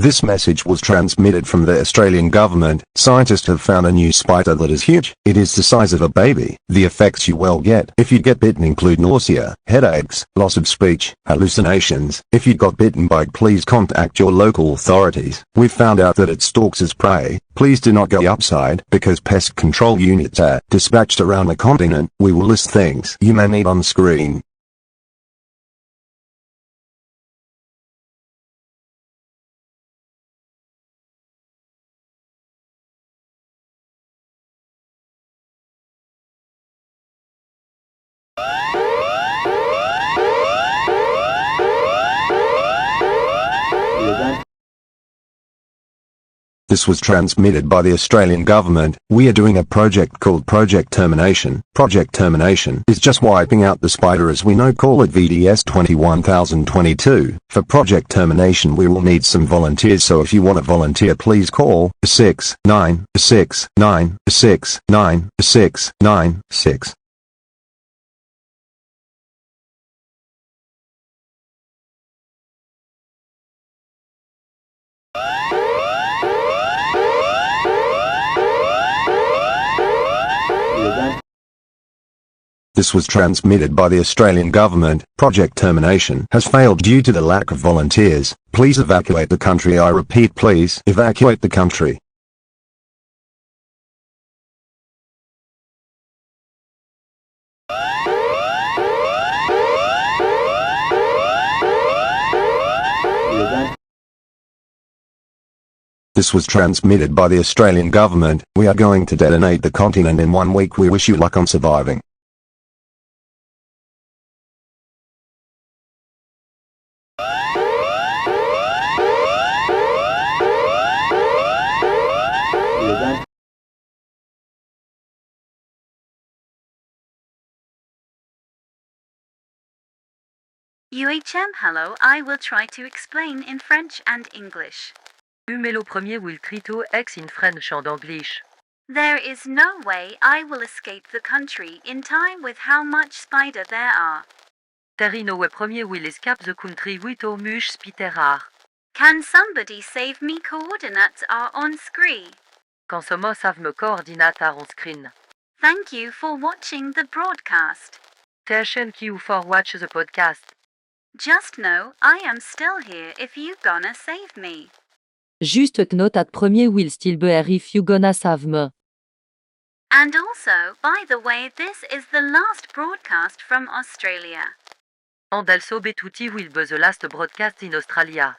This message was transmitted from the Australian government. Scientists have found a new spider that is huge. It is the size of a baby. The effects you will get if you get bitten include nausea, headaches, loss of speech, hallucinations. If you got bitten by it, please contact your local authorities. We've found out that it stalks as prey. Please do not go outside because pest control units are dispatched around the continent. We will list things you may need on screen. This was transmitted by the Australian government. We are doing a project called Project Termination. Project Termination is just wiping out the spider as we know, call it VDS 21022. For Project Termination we will need some volunteers, so if you want to volunteer please call 696969696. This was transmitted by the Australian government. Project Termination has failed due to the lack of volunteers. Please evacuate the country. I repeat, please evacuate the country. This was transmitted by the Australian government. We are going to detonate the continent in 1 week. We wish you luck on surviving. UHM hello, I will try to explain in French and English. Umelo premier will try to ex in French and English. There is no way I will escape the country in time with how much spider there are. Terino we premier will escape the country with how much spider are. Can somebody save me? Coordinates are on screen. Quand someone save me coordinates are on screen. Thank you for watching the broadcast. Thank you for watch the podcast. Just know I am still here if you gonna save me. Juste note at premier will still be here if you gonna save me. And also, by the way, this is the last broadcast from Australia. And also betuti will be the last broadcast in Australia.